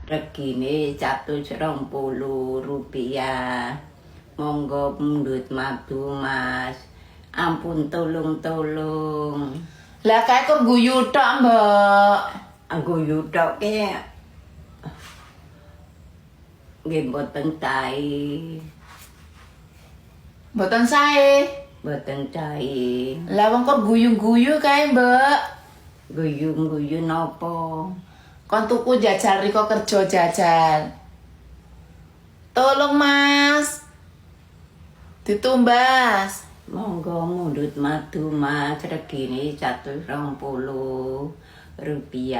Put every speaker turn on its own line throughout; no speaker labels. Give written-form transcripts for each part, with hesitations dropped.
regine Rp120. Monggo mundhut madu Mas. Ampun tolong.
Lah kae kok guyu tok, Mbok.
Guyu tok ke nggih mboten cae.
Mboten sae.
Mboten cae.
Lah wong kok guyu-guyu kae, Mbok.
Guyu-guyu napa?
Kon tuku jajal riko kerja jajal. Tolong, Mas. Ditumbas.
Monggo mundhut madu Mas, regine Rp120.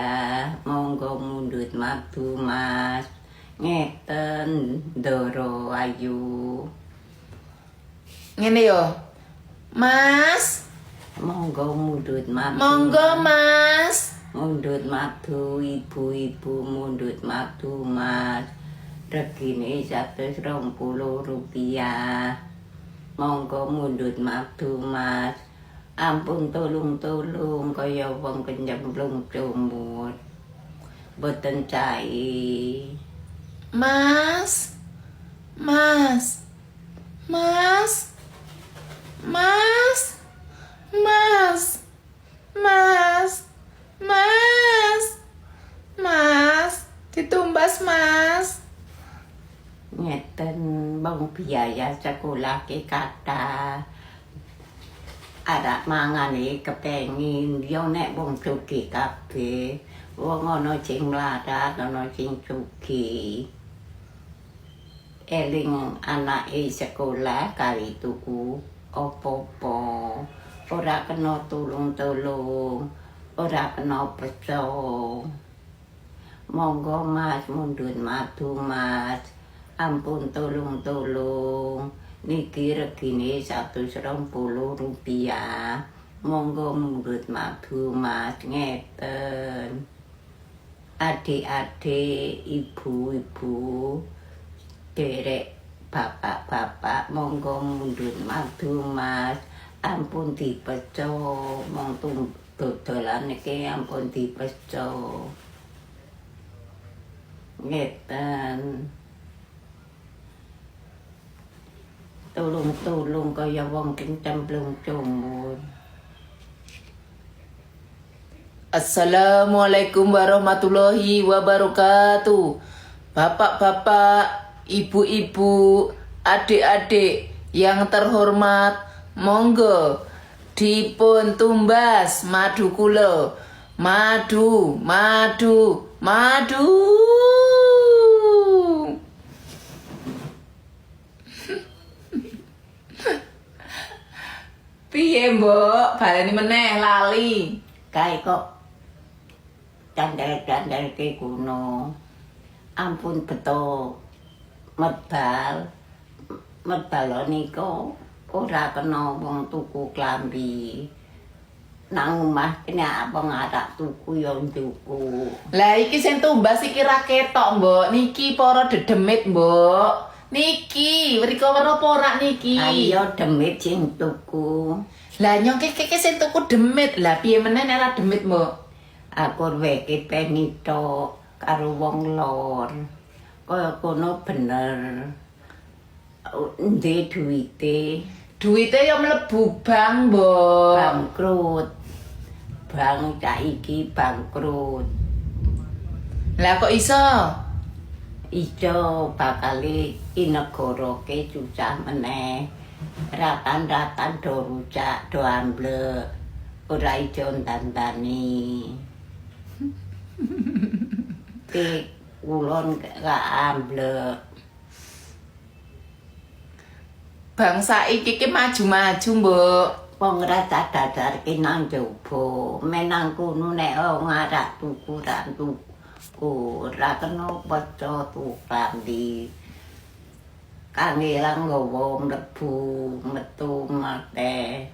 Monggo mundhut madu Mas. Ngeten Ndoro Ayu.
Ngene yo. Mas,
Monggo mundhut madu.
monggo, Mas.
Mundhut madu ibu-ibu mundhut madu Mas. Regine Rp120. Monggo mundhut madu Mas. Ampun tolong kaya wong kenyemplung sumur. Boten cae.
Mas. Mas. Mas. Mas. Mas. Mas. Mas. Mas. Ditumbas, Mas.
Ngeten bang biaya sekolah ke kata ada mangane kepengin yo nek wong sugih kabeh wong ana sing mlarat ana sing sugih eling anake sekolah kali tuku apa-apa ora kena tulung ora kena peso monggo Mas mundhut madu Mas. Ampun tolong niki regine Rp120. Monggo mundhut madu Mas ngeten. Adik-adik, ibu-ibu, derek bapak-bapak monggo mundhut madu Mas. Ampun dipeco mong dodolan iki ampun dipeco. Ngeten. Tulung kaya wong kencemplung sumur.
Assalamualaikum warahmatullahi wabarakatuh. Bapak-bapak, ibu-ibu, adik-adik yang terhormat, monggo dipun tumbas madu kula. Madu. Piye, Mbok? Baleni meneh lali.
Kae kok candel-candel ke kuno. Ampun beto medal nika ora kena wong tuku klambi. Nang omah kene abang arak tuku yo tuku.
Lah iki sing tumbas iki ra ketok, Mbok. Niki para dedemit, Mbok. Niki, mriko weruh ora niki?
Ayo demit sing tuku.
Lah nyong keke sing tuku demit. Lah piye meneh nek ora demit, Mbok?
Aku weke penito karo wong lor. Kaya kono bener. Endi duwite?
Duite ya mlebu bank, Mbok.
Bangkrut. Bang saiki bangkrut.
Lah kok iso?
Ijo bakali negara ke susah meneh. Ratan-ratan do rujak do amblek. Ora ijo ndandani. Ki ulun gak amblek.
Bangsa iki ki maju-maju, Mbok.
Wong rasa dadarke nang jaba. Menang kono nek ngarak tuku ra tuku. Ora kena paca tukandi. Kangelan nggawa mlebu metu mate.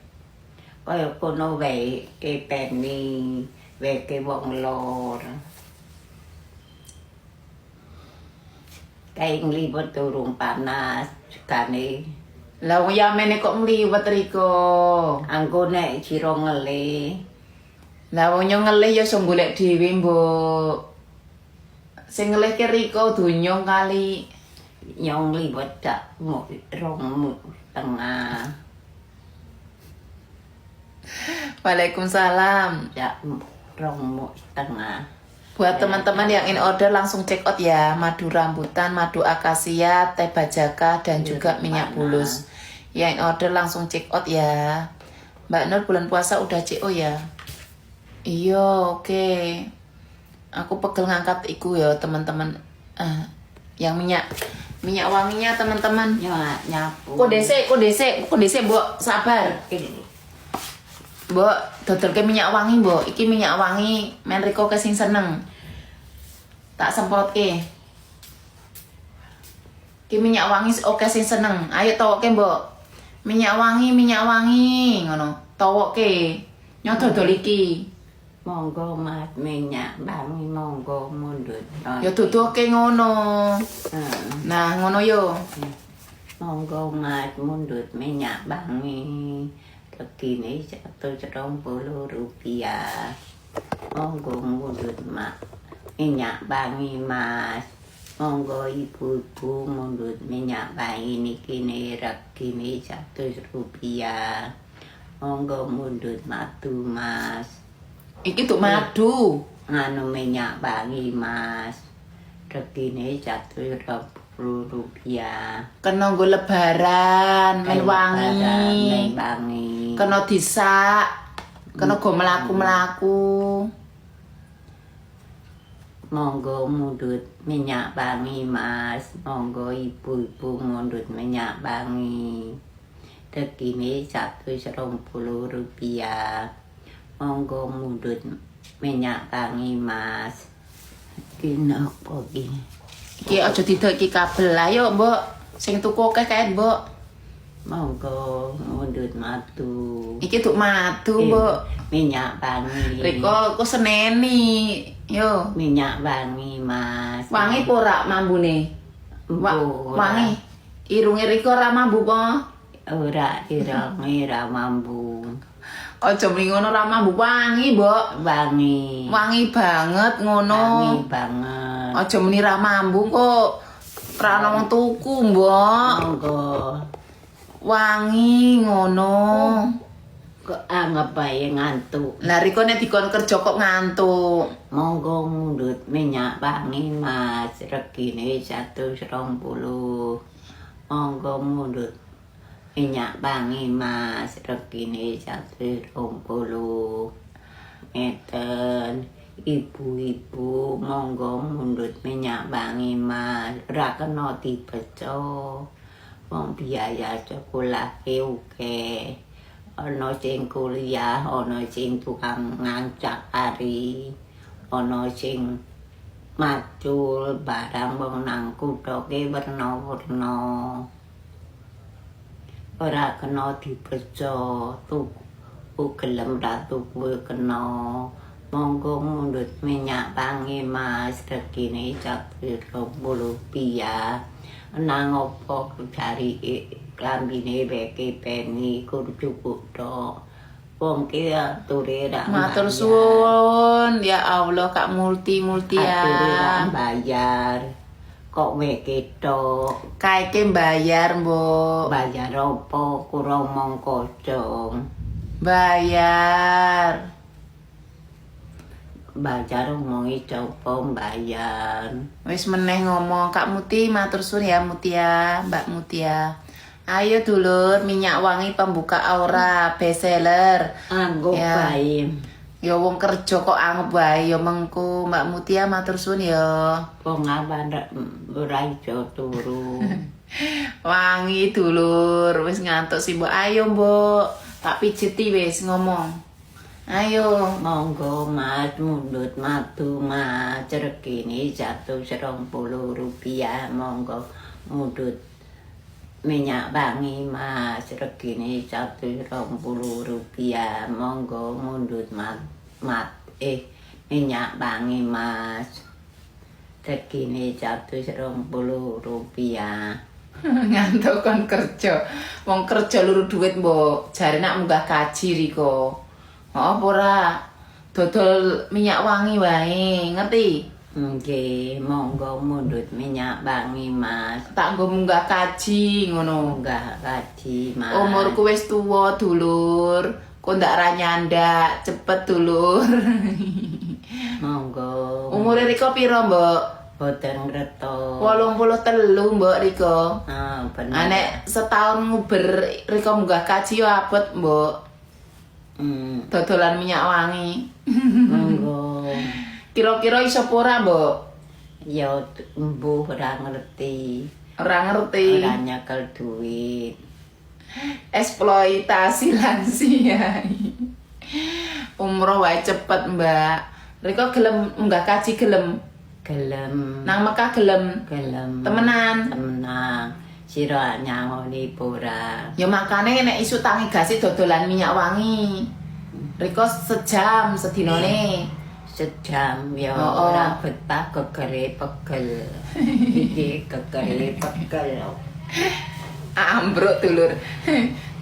Kaya kono wae kepeni weke wong lor. Kae ngliwet durung panas sekane.
Lah wong Yamene kok ngliwet riko.
Angko nek sira ngelih.
Lah wong yo ngelih ya iso golek dhewe, Mbok. Sing ngelihke Riko dunyong kali.
Nyong liwat dak muk rong tengah.
Waalaikumsalam.
Dak rong tengah.
Buat teman-teman yang in order langsung check out ya. Madu rambutan, madu akasia, teh bajaka, dan juga minyak bulus. Yang in order langsung check out ya. Mbak Nur bulan puasa udah CO ya? Iya, oke. Aku pegel ngangkat iku ya teman-teman. Yang minyak wanginya teman-teman.
Nyapu.
Kok desek, Mbok, sabar. Mbok, dodolke minyak wangi, Mbok. Iki minyak wangi men Riko ke sing seneng. Tak semprotke. Iki minyak wangi oke sing seneng. Ayo towoke, Mbok. Minyak wangi ngono. Towoke. Nyo dodol iki.
Monggo Mas minyak wangi monggo mundut.
Ya duduke ngono. Nah, ngono yo.
Monggo Mas mundut minyak wangi. Regine Rp120. Monggo mundut Mak. Minyak wangi Mas. Monggo ibu-ibu mundut minyak wangi niki regine Rp100. Monggo mundut madu Mas.
Iki tuh madu.
Nganu minyak wangi Mas. Regine Rp120.
Kena nggo lebaran, men wangi. Kena disak. Kena go mlaku-mlaku.
Monggo mundut minyak wangi Mas. Monggo ibu-ibu mundut minyak wangi. Regine Rp120. Monggo mundut minyak wangi Mas. Kena apa iki?
Iki aja didok iki kabel. Ayo, Mbok. Sing tuku akeh kae, Mbok.
Monggo mundut madu.
Iki tuk madu, Mbok.
Minyak wangi.
Riko aku seneni. Yo,
Minyak wangi Mas.
wangi apa ora mambune? Wangi. Irunge Riko ora mambu apa?
Ora irunge ora mambu.
Aja mrene ngono ora mambu wangi, Mbok.
Wangi.
Wangi banget ngono.
Wangi banget.
Aja muni ra mambu kok. Ora ana wong tuku, Mbok.
Monggo.
Wangi ngono.
Kok anggap bae ngantuk.
Lah Riko nek dikon kerja kok ngantuk.
Monggo mundut minyak wangi Mas. Regine Rp120. Monggo mundut minyak wangi Mas. Regine Rp120. Ngeten. Ibu-ibu monggo mundut minyak wangi Mas. Ora kena dibeco. Wong biaya sekolahke uke. Ana sing kuliah, ana sing tukang ngancak ari, ana sing macul barang wong nang kuthoke werna-werna. Ora kena dibeco, tuku gelem ra tuku kena. Monggo mundut minyak wangi Mas, regine Rp120. Nang opo cari klambine beke pengi kur cukup tok. Wong ki ature ra
Matur suwun, ya Allah Kak Multi
ature ra
ya.
bayar. Kok weke tok.
Kaeke bayar, Mbok.
Bayar opo kurang mong kocong.
Bayar.
Bayar omongi coba bayar.
Wis meneh ngomong Kak Muti, matur suwun ya Mutia, Mbak Mutia. Ayo dulur, minyak wangi pembuka aura, bestseller.
Anggo
Ya.
bae.
Ya wong kerja kok anggap wae ya mengku Mbak Mutia matur suwun ya.
Wong awan ora iso turu.
Wangi dulur, wis ngantuk sih Mbok. Ayo Mbok, tak pijeti wis ngomong. Ayo.
Monggo Mas mundut madu Mas. Regine Rp120. Monggo mundut minyak wangi Mas. Regine Rp120. Monggo mundut minyak wangi Mas. Regine Rp120.
Ngantuk kon kerja. Wong kerja luru duit Mbok. Jare nak munggah kaji Riko. Oh, ora dodol minyak wangi wae, ngerti?
Nggih, monggo mundhut minyak wangi Mas.
Tak nggo munggah kaji ngono.
Enggak kaji Mas.
Umurku wis tuwa, dulur. Kok ndak ra nyandak, cepet dulur.
Monggo.
Umure Riko piro, Mbok?
Boten ngertos.
83, Mbok Riko.
Ah, bener.
Anek setahun nguber Riko munggah kaji yo abot, Mbok. Dodolan minyak wangi.
Monggo.
Kira-kira iso apa ora, Mbok?
Ya mbuh ora ngerti.
Ora ngerti.
Ora nyekel duit.
Eksploitasi lansia. Umroh wae cepet, Mbak. Riko gelem munggah kaji gelem.
Gelem.
Nang Mekah gelem.
Gelem.
Temenan.
Temenan. Sira nyangoni ora.
Ya makane nek isu tangi gasi dodolan minyak wangi. Riko sejam sedinone.
Sejam ya
Oh,
ora betah gegere pegel. Iki gegere pegel.
Ambruk dulur.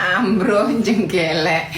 Ambruk jenggelek.